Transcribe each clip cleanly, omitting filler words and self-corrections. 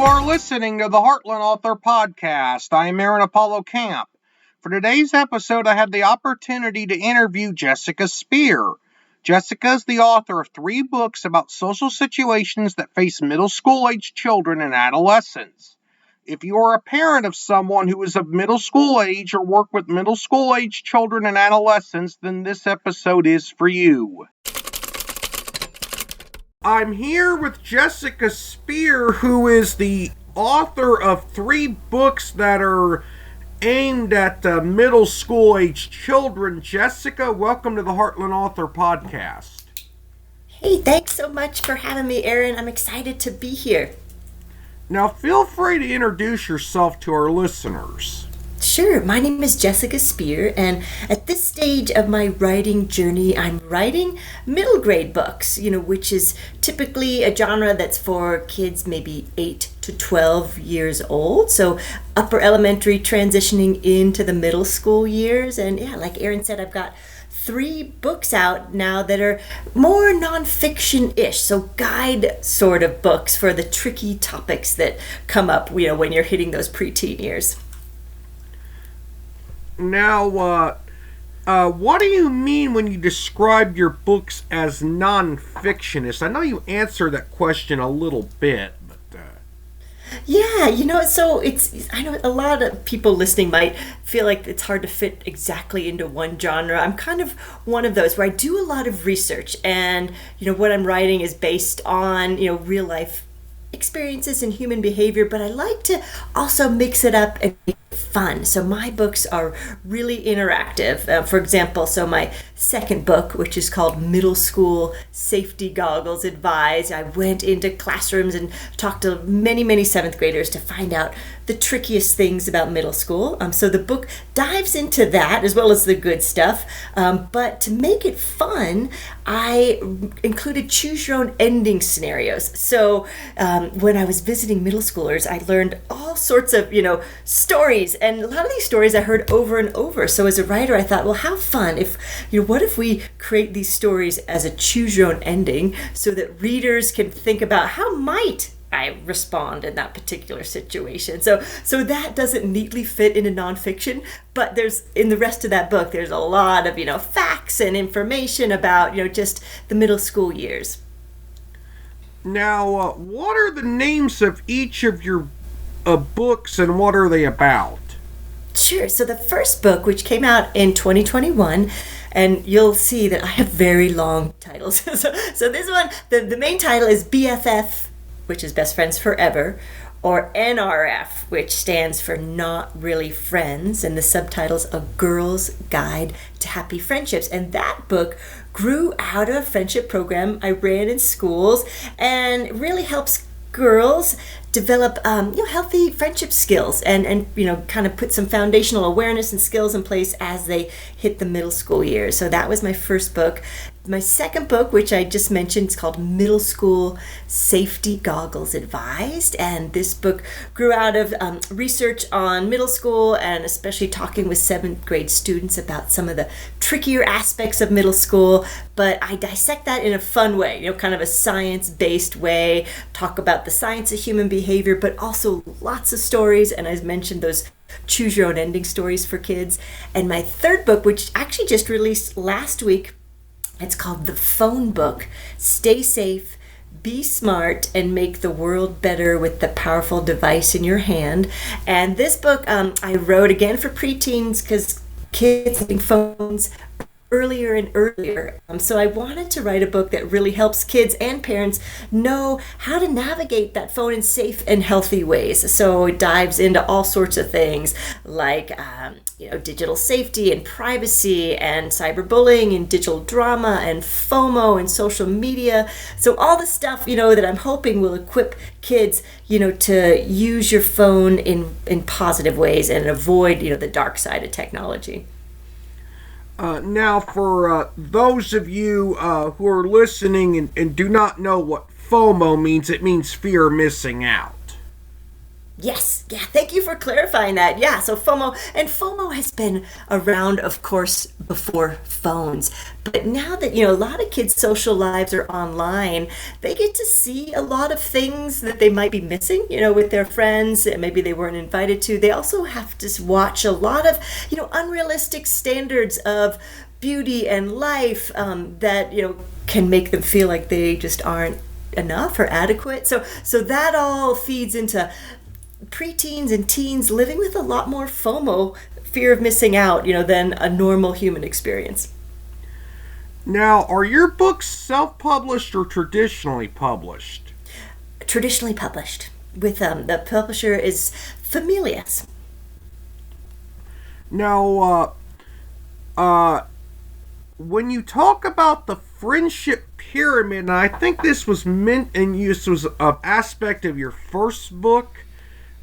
are listening to the Heartland Author Podcast. I am Aaron Apollo Camp. For today's episode, I had the opportunity to interview Jessica Speer. Jessica is the author of 3 books about social situations that face middle school-aged children and adolescents. If you are a parent of someone who is of middle school age or work with middle school-aged children and adolescents, then this episode is for you. I'm here with Jessica Speer, who is the author of 3 books that are aimed at middle school age children. Jessica, welcome to the Heartland Author Podcast. Hey, thanks so much for having me, Aaron. I'm excited to be here. Now, feel free to introduce yourself to our listeners. Sure, my name is Jessica Speer, and at this stage of my writing journey, I'm writing middle grade books, which is typically a genre that's for kids maybe 8 to 12 years old. So upper elementary transitioning into the middle school years. And yeah, like Aaron said, I've got 3 books out now that are more nonfiction-ish, so guide sort of books for the tricky topics that come up, when you're hitting those preteen years. Now, what do you mean when you describe your books as non-fictionist? I know you answered that question a little bit, but... Yeah, so I know a lot of people listening might feel like it's hard to fit exactly into one genre. I'm kind of one of those where I do a lot of research, and, what I'm writing is based on, real life experiences and human behavior, but I like to also mix it up and make it fun. So my books are really interactive. For example, so my second book, which is called Middle School Safety Goggles Advised, I went into classrooms and talked to many 7th graders to find out the trickiest things about middle school. So the book dives into that as well as the good stuff. But to make it fun, I included choose your own ending scenarios. So when I was visiting middle schoolers, I learned all sorts of, stories. And a lot of these stories I heard over and over. So as a writer, I thought, well, how fun if, what if we create these stories as a choose your own ending so that readers can think about how might I respond in that particular situation. So that doesn't neatly fit into nonfiction, but in the rest of that book, there's a lot of, facts and information about, just the middle school years. Now, what are the names of each of your books and what are they about? Sure. So the first book, which came out in 2021, and you'll see that I have very long titles. so this one, the main title is BFF, which is Best Friends Forever, or NRF, which stands for Not Really Friends, and the subtitle's A Girl's Guide to Happy Friendships. And that book grew out of a friendship program I ran in schools and really helps girls develop healthy friendship skills and kind of put some foundational awareness and skills in place as they hit the middle school years. So that was my first book. My second book, which I just mentioned, is called Middle School Safety Goggles Advised, and this book grew out of research on middle school and especially talking with 7th grade students about some of the trickier aspects of middle school, but I dissect that in a fun way, kind of a science-based way, talk about the science of human behavior, but also lots of stories, and as mentioned, those choose your own ending stories for kids. And my third book, which actually just released last week, it's called The Phone Book. Stay safe, be smart, and make the world better with the powerful device in your hand. And this book I wrote again for preteens because kids having phones earlier and earlier. So I wanted to write a book that really helps kids and parents know how to navigate that phone in safe and healthy ways. So it dives into all sorts of things like digital safety and privacy and cyberbullying and digital drama and FOMO and social media. So all the stuff, that I'm hoping will equip kids, to use your phone in positive ways and avoid, the dark side of technology. Now, for those of you who are listening and do not know what FOMO means, it means fear of missing out. Yes, yeah, thank you for clarifying that. Yeah, so FOMO has been around, of course, before phones. But now that, a lot of kids' social lives are online, they get to see a lot of things that they might be missing, with their friends that maybe they weren't invited to. They also have to watch a lot of, unrealistic standards of beauty and life that, can make them feel like they just aren't enough or adequate. So that all feeds into preteens and teens living with a lot more FOMO, fear of missing out, than a normal human experience. Now, are your books self-published or traditionally published? Traditionally published. With the publisher is Familias. Now, when you talk about the friendship pyramid, and I think this was meant and this was an aspect of your first book,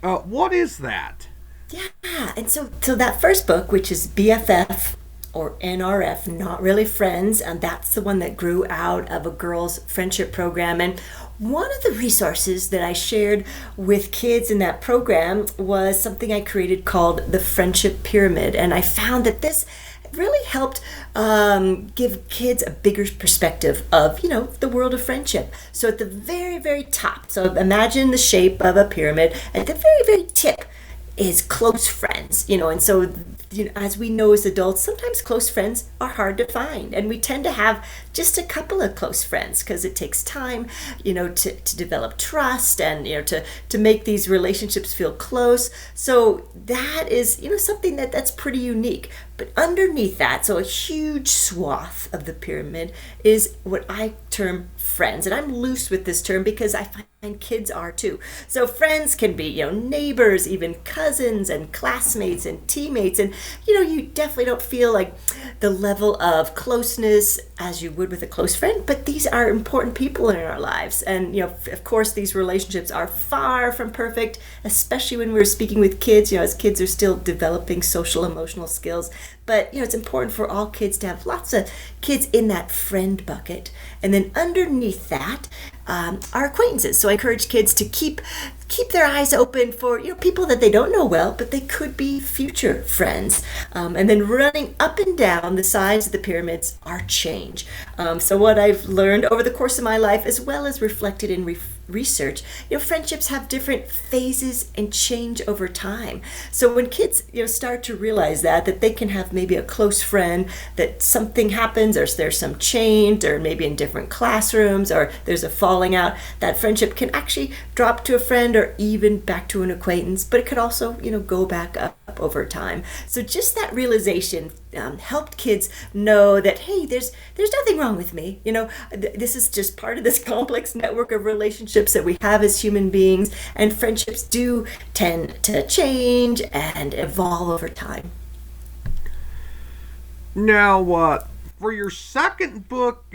what is that? Yeah, and so that first book, which is BFF or NRF, Not Really Friends, and that's the one that grew out of a girls' friendship program. And one of the resources that I shared with kids in that program was something I created called the Friendship Pyramid. And I found that this really helped give kids a bigger perspective of, the world of friendship. So at the very, very top, so imagine the shape of a pyramid. At the very, very tip is close friends, and so as we know as adults, sometimes close friends are hard to find, and we tend to have just a couple of close friends because it takes time, to develop trust and to make these relationships feel close. So that is something that's pretty unique. But underneath that, so a huge swath of the pyramid is what I term friends, and I'm loose with this term because I find kids are too. So friends can be, neighbors, even cousins and classmates and teammates, and you definitely don't feel like the level of closeness as you would with a close friend, but these are important people in our lives. And of course, these relationships are far from perfect, especially when we're speaking with kids, as kids are still developing social emotional skills. But it's important for all kids to have lots of kids in that friend bucket, and then underneath that are acquaintances. So I encourage kids to keep their eyes open for people that they don't know well, but they could be future friends. And then running up and down the sides of the pyramids are change. So what I've learned over the course of my life, as well as reflected in research, friendships have different phases and change over time. So when kids start to realize that they can have maybe a close friend, that something happens or there's some change, or maybe in different classrooms, or there's a falling out, that friendship can actually drop to a friend or even back to an acquaintance, but it could also go back up over time. So just that realization helped kids know that, hey, there's nothing wrong with me. This is just part of this complex network of relationships that we have as human beings, and friendships do tend to change and evolve over time. Now, for your second book,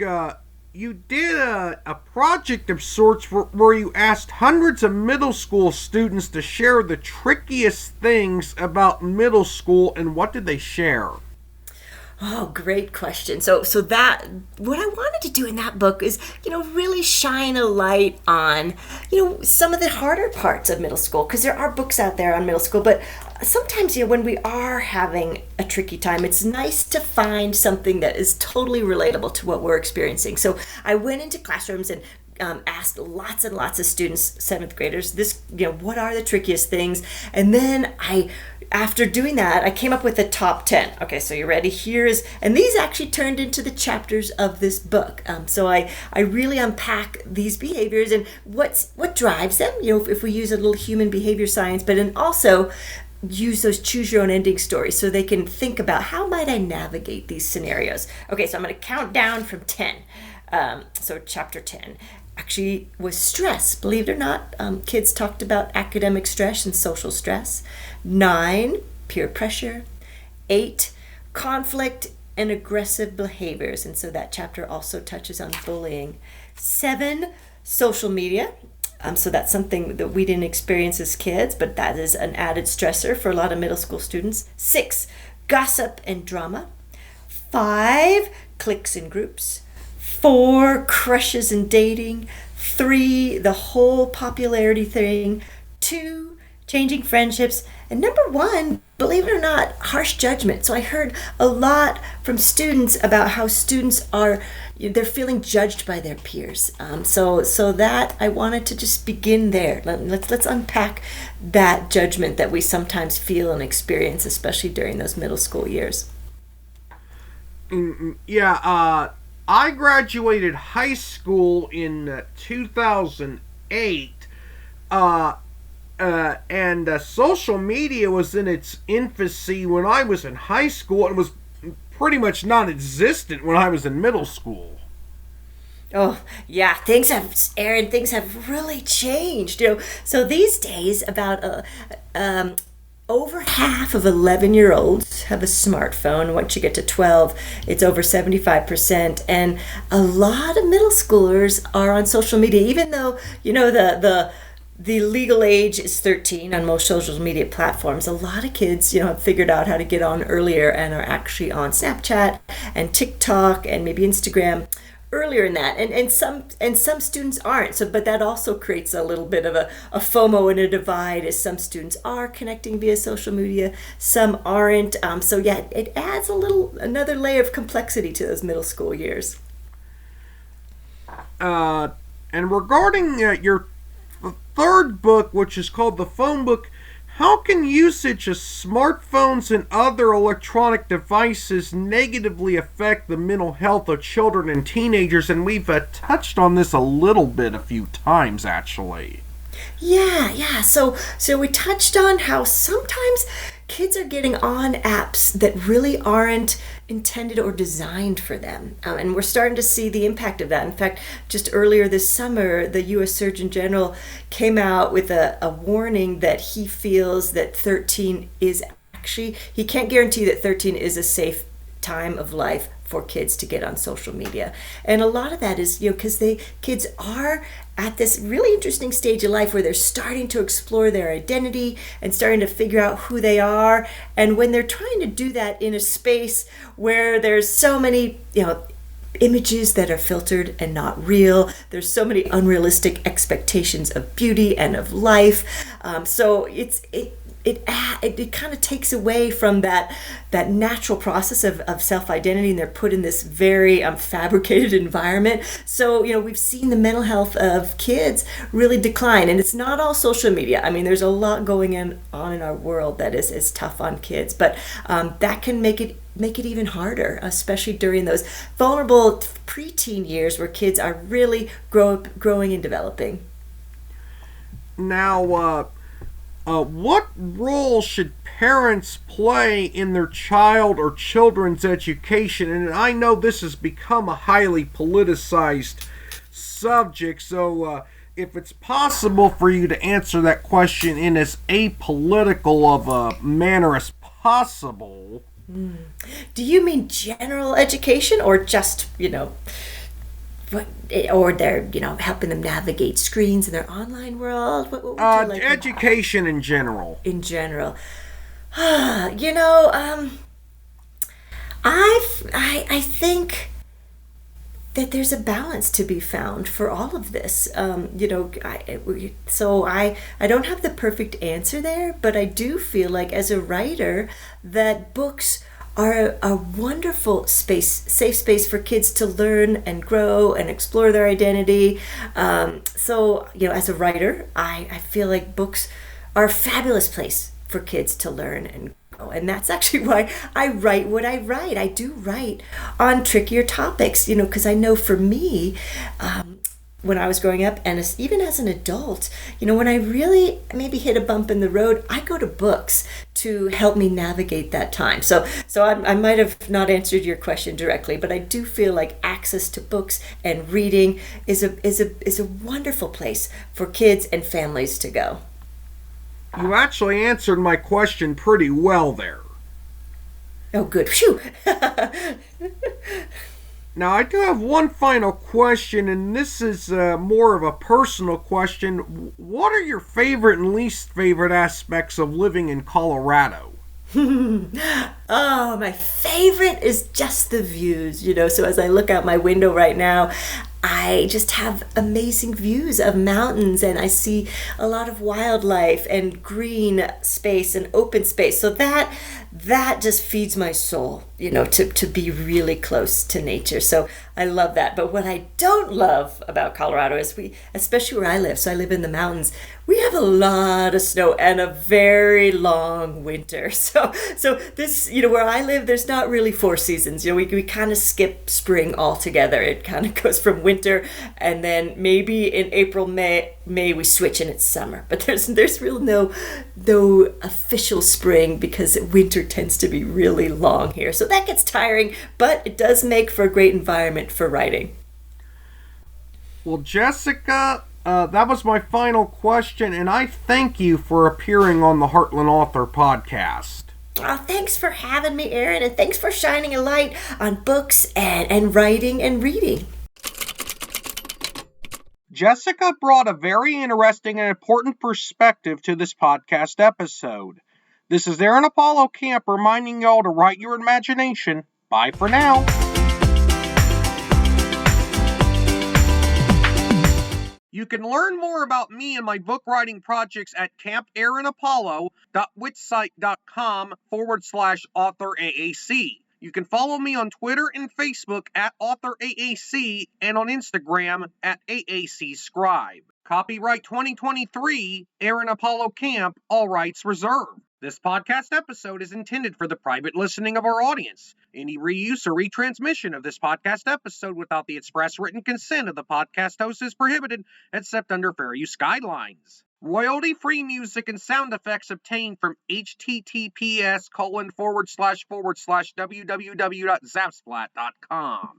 you did a project of sorts where you asked hundreds of middle school students to share the trickiest things about middle school, and what did they share? Oh, great question. So that what I wanted to do in that book is, really shine a light on, some of the harder parts of middle school, because there are books out there on middle school, but sometimes, when we are having a tricky time, it's nice to find something that is totally relatable to what we're experiencing. So I went into classrooms and asked lots and lots of students, seventh graders, what are the trickiest things? And then after doing that, I came up with the top 10. Okay, so you ready? And these actually turned into the chapters of this book. So I really unpack these behaviors and what drives them, if we use a little human behavior science, but then also use those choose your own ending stories so they can think about, how might I navigate these scenarios? Okay, so I'm going to count down from 10. So chapter 10 actually was stress. Believe it or not, kids talked about academic stress and social stress. 9, peer pressure. 8, conflict and aggressive behaviors. And so that chapter also touches on bullying. 7, social media. So that's something that we didn't experience as kids, but that is an added stressor for a lot of middle school students. 6, gossip and drama. 5, cliques and groups. 4, crushes and dating. 3, the whole popularity thing. 2, changing friendships, and number one, believe it or not, harsh judgment. So I heard a lot from students about how students are, they're feeling judged by their peers. So that I wanted to just begin there. Let's unpack that judgment that we sometimes feel and experience, especially during those middle school years. Yeah, I graduated high school in 2008. And social media was in its infancy when I was in high school. It was pretty much non-existent when I was in middle school. Oh, yeah, Aaron, things have really changed. So these days, about over half of 11-year-olds have a smartphone. Once you get to 12, it's over 75%. And a lot of middle schoolers are on social media, even though, the legal age is 13 on most social media platforms. A lot of kids, have figured out how to get on earlier and are actually on Snapchat and TikTok and maybe Instagram earlier in that. And some students aren't. But that also creates a little bit of a FOMO and a divide, as some students are connecting via social media, some aren't. It adds another layer of complexity to those middle school years. And regarding your third book, which is called The Phone Book, how can usage of smartphones and other electronic devices negatively affect the mental health of children and teenagers? And we've touched on this a little bit a few times, actually. Yeah. So we touched on how sometimes kids are getting on apps that really aren't intended or designed for them. And we're starting to see the impact of that. In fact, just earlier this summer, the U.S. Surgeon General came out with a warning that he feels that 13 is actually, he can't guarantee that 13 is a safe time of life for kids to get on social media. And a lot of that is, because kids are at this really interesting stage of life where they're starting to explore their identity and starting to figure out who they are. And when they're trying to do that in a space where there's so many, images that are filtered and not real, there's so many unrealistic expectations of beauty and of life. So it kind of takes away from that natural process of self-identity, and they're put in this very fabricated environment. So we've seen the mental health of kids really decline, and it's not all social media. I mean, there's a lot going on in our world that is tough on kids, but that can make it even harder, especially during those vulnerable preteen years where kids are really growing and developing. Now, what role should parents play in their child or children's education? And I know this has become a highly politicized subject, so if it's possible for you to answer that question in as apolitical of a manner as possible. Do you mean general education, or just, or they're, helping them navigate screens in their online world? What would you like? Education in general. In general. I think that there's a balance to be found for all of this. I don't have the perfect answer there, but I do feel like as a writer that books are a wonderful safe space for kids to learn and grow and explore their identity. As a writer, I feel like books are a fabulous place for kids to learn and grow. And that's actually why I write what I write. I do write on trickier topics, because I know for me, when I was growing up, and even as an adult, when I really maybe hit a bump in the road, I go to books to help me navigate that time. So I might have not answered your question directly, but I do feel like access to books and reading is a wonderful place for kids and families to go. You actually answered my question pretty well there. Oh, good. Phew. Now, I do have one final question, and this is more of a personal question. What are your favorite and least favorite aspects of living in Colorado? Oh, my favorite is just the views, So as I look out my window right now, I just have amazing views of mountains, and I see a lot of wildlife and green space and open space. So that just feeds my soul, to be really close to nature. So I love that. But what I don't love about Colorado is especially where I live, so I live in the mountains, we have a lot of snow and a very long winter. So this, where I live, there's not really four seasons. We kind of skip spring altogether. It kind of goes from winter, and then maybe in April, May we switch and it's summer. But there's real no official spring, because winter tends to be really long here. So that gets tiring, but it does make for a great environment for writing. Well, Jessica, that was my final question, and I thank you for appearing on the Heartland Author Podcast. Oh, thanks for having me, Aaron, and thanks for shining a light on books and writing and reading. Jessica brought a very interesting and important perspective to this podcast episode. This is Aaron Apollo Camp reminding y'all to write your imagination. Bye for now. You can learn more about me and my book writing projects at campaaronapollo.wixsite.com/authoraac. You can follow me on Twitter and Facebook at authoraac and on Instagram at aacscribe. Copyright 2023, Aaron Apollo Camp, all rights reserved. This podcast episode is intended for the private listening of our audience. Any reuse or retransmission of this podcast episode without the express written consent of the podcast host is prohibited, except under fair use guidelines. Royalty-free music and sound effects obtained from https://www.zapsplat.com.